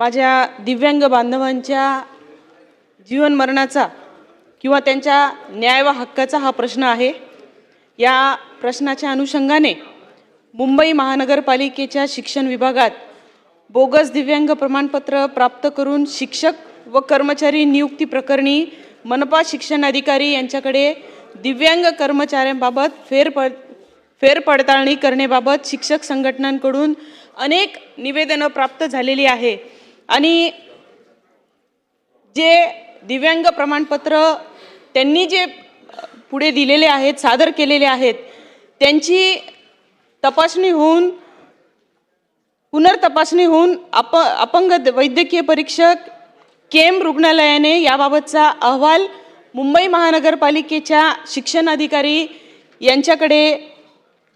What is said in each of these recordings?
माझ्या दिव्यांग बांधवांच्या जीवन मरणाचा किंवा त्यांच्या न्याय व हक्काचा हा प्रश्न आहे। या प्रश्नाच्या अनुषंगाने मुंबई महानगरपालिकेच्या शिक्षण विभागात बोगस दिव्यांग प्रमाणपत्र प्राप्त करून शिक्षक व कर्मचारी नियुक्ती प्रकरणी मनपा शिक्षण अधिकारी यांच्याकडे दिव्यांग कर्मचाऱ्यांबाबत फेरपडताळणी करण्याबाबत शिक्षक संघटनांकडून अनेक निवेदनं प्राप्त झालेली आहे आणि जे दिव्यांग प्रमाणपत्र त्यांनी जे पुढे दिलेले आहेत, सादर केलेले आहेत, त्यांची तपासणी होऊन पुनर्तपासणी होऊन अपंग वैद्यकीय परीक्षक केम रुग्णालयाने याबाबतचा अहवाल मुंबई महानगरपालिकेच्या शिक्षण अधिकारी यांच्याकडे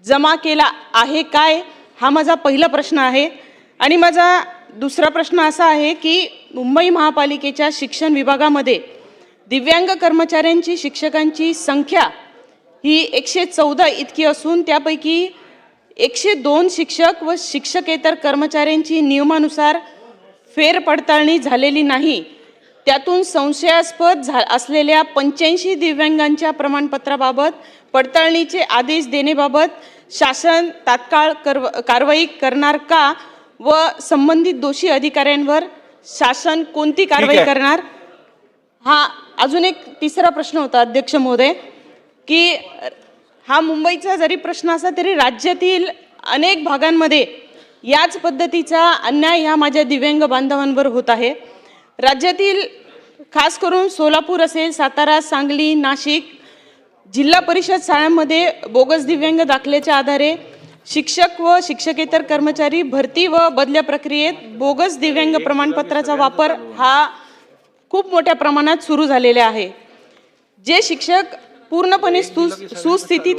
जमा केला आहे काय, हा माझा पहिला प्रश्न आहे। आणि माझा दुसरा प्रश्न असा आहे की मुंबई महापालिकेच्या शिक्षण विभागामध्ये दिव्यांग कर्मचाऱ्यांची शिक्षकांची संख्या ही 114 इतकी असून त्यापैकी 102 शिक्षक व शिक्षकेतर कर्मचाऱ्यांची नियमानुसार फेरपडताळणी झालेली नाही। त्यातून संशयास्पद असलेल्या 85 दिव्यांगांच्या प्रमाणपत्राबाबत पडताळणीचे आदेश देण्याबाबत शासन तात्काळ कारवाई करणार का व संबंधित दोषी अधिकाऱ्यांवर शासन कोणती कारवाई करणार? हा अजून एक तिसरा प्रश्न होता अध्यक्ष महोदय की हा मुंबईचा जरी प्रश्न असला तरी राज्यातील अनेक भागांमध्ये याच पद्धतीचा अन्याय ह्या माझ्या दिव्यांग बांधवांवर होत आहे। राज्यातील खास करून सोलापूर असेल, सातारा, सांगली, नाशिक जिल्हा परिषद शाळांमध्ये बोगस दिव्यांग दाखल्याच्या आधारे शिक्षक व शिक्षकेतर कर्मचारी भरती व बदल्या प्रक्रियेत बोगस दिव्यांग प्रमाणपत्राचा वापर हा खूप मोठ्या प्रमाणात सुरू झालेला आहे। जे शिक्षक पूर्णपणे सुस्थितीत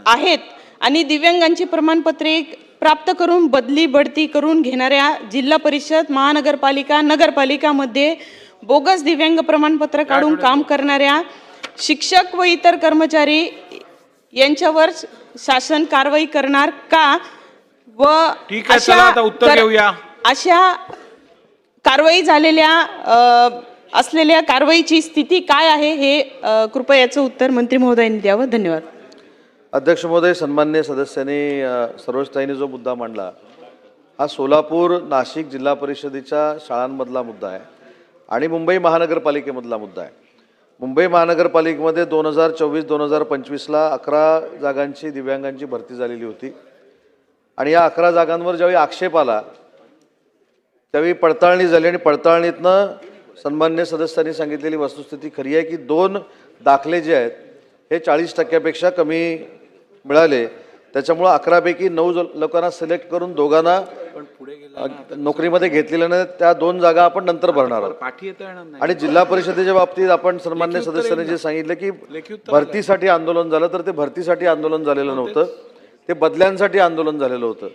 आहेत आणि दिव्यांगांची प्रमाणपत्रे प्राप्त करून बदली बढती करून घेणाऱ्या जिल्हा परिषद, महानगरपालिका, नगरपालिकामध्ये बोगस दिव्यांग प्रमाणपत्र काढून काम करणाऱ्या शिक्षक व इतर कर्मचारी यांच्यावर शासन कारवाई करणार का व अशा कारवाई झालेल्या असलेल्या कारवाईची स्थिती काय आहे हे कृपया याचं उत्तर मंत्री महोदयांनी द्यावं। धन्यवाद। अध्यक्ष महोदय, सन्माननीय सदस्यांनी सर्वोच्चताईने जो मुद्दा मांडला हा सोलापूर, नाशिक जिल्हा परिषदेच्या शाळांमधला मुद्दा आहे आणि मुंबई महानगरपालिकेमधला मुद्दा आहे। मुंबई महानगरपालिकेमध्ये 2024-2025ला 11 जागांची दिव्यांगांची भरती झालेली होती आणि या 11 जागांवर ज्यावेळी आक्षेप आला त्यावेळी पडताळणी झाली आणि पडताळणीतनं सन्माननीय सदस्यांनी सांगितलेली वस्तुस्थिती खरी आहे की 2 दाखले जे आहेत हे 40% कमी मिळाले। त्याच्यामुळे 11 पैकी 9 लोकांना सिलेक्ट करून दोघांना नोकरीमध्ये घेतलेल्या नाही, त्या 2 जागा आपण नंतर भरणार आहोत। आणि जिल्हा परिषदेच्या बाबतीत आपण सन्माननीय सदस्यांनी जे सांगितलं की भरतीसाठी आंदोलन झालं, तर ते भरतीसाठी आंदोलन झालेलं नव्हतं, ते बदल्यांसाठी आंदोलन झालेलं होतं।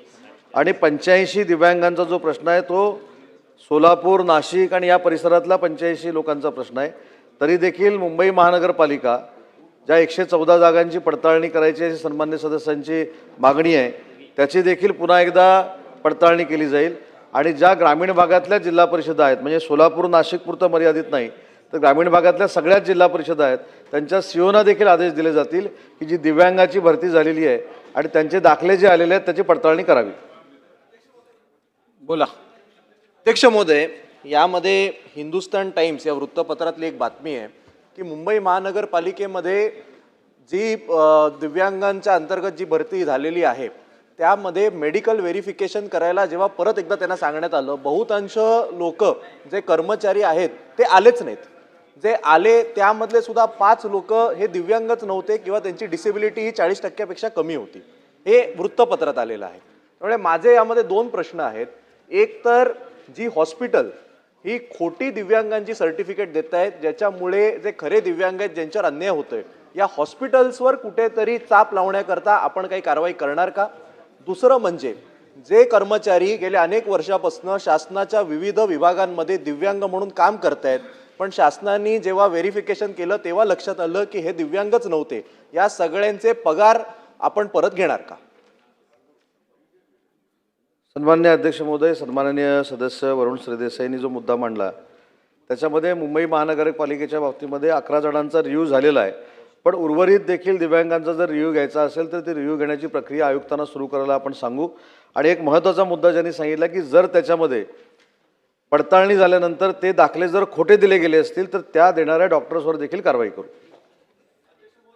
आणि 85 दिव्यांगांचा जो प्रश्न आहे तो सोलापूर, नाशिक आणि या परिसरातला 85 लोकांचा प्रश्न आहे। तरी देखील मुंबई महानगरपालिका ज्या 114 जागांची पडताळणी करायची अशी सन्मान्य सदस्यांची मागणी आहे त्याची देखील पुन्हा एकदा पडताळणी केली जाईल आणि ज्या ग्रामीण भागातल्या जिल्हा परिषदा आहेत, म्हणजे सोलापूर, नाशिक पुरतं मर्यादित नाही तर ग्रामीण भागातल्या सगळ्याच जिल्हा परिषदा आहेत त्यांच्या सीओना देखील आदेश दिले जातील की जी दिव्यांगाची भरती झालेली आहे आणि त्यांचे दाखले जे आलेले आहेत त्याची पडताळणी करावी। बोला। अध्यक्ष महोदय, यामध्ये हिंदुस्तान टाइम्स या वृत्तपत्रातली एक बातमी आहे की मुंबई महानगरपालिकेमध्ये जी दिव्यांगांच्या अंतर्गत जी भरती झालेली आहे त्यामध्ये मेडिकल व्हेरिफिकेशन करायला जेव्हा परत एकदा त्यांना सांगण्यात आलं, बहुतांश लोक जे कर्मचारी आहेत ते आलेच नाहीत। जे आले त्यामधले सुद्धा 5 लोक हे दिव्यांगच नव्हते किंवा त्यांची डिसेबिलिटी ही 40% कमी होती, हे वृत्तपत्रात आलेलं आहे। त्यामुळे माझे यामध्ये 2 प्रश्न आहेत। एक तर जी हॉस्पिटल ही खोटी दिव्यांगांची सर्टिफिकेट देत आहेत ज्याच्यामुळे जे खरे दिव्यांग आहेत ज्यांच्यावर अन्याय होतोय, या हॉस्पिटल्सवर कुठेतरी चाप लावण्याकरता आपण काही कारवाई करणार का? दुसरं म्हणजे जे कर्मचारी गेल्या अनेक वर्षापासून शासनाच्या विविध विभागांमध्ये दिव्यांग म्हणून काम करतायत पण शासनाने जेव्हा व्हेरिफिकेशन केलं तेव्हा लक्षात आलं की हे दिव्यांगच नव्हते, या सगळ्यांचे पगार आपण परत घेणार का? सन्मान्य अध्यक्ष महोदय, सन्माननीय सदस्य वरुण श्रीदेसाईंनी जो मुद्दा मांडला त्याच्यामध्ये मुंबई महानगरपालिकेच्या बाबतीमध्ये 11 जणांचा रिव्ह्यू झालेला आहे, पण उर्वरित देखील दिव्यांगांचा जर रिव्ह्यू घ्यायचा असेल तर ते रिव्ह्यू घेण्याची प्रक्रिया आयुक्तांना सुरू करायला आपण सांगू. आणि एक महत्त्वाचा मुद्दा ज्यांनी सांगितला की जर त्याच्यामध्ये पडताळणी झाल्यानंतर ते दाखले जर खोटे दिले गेले असतील तर त्या देणाऱ्या डॉक्टर्सवर देखील कारवाई करू.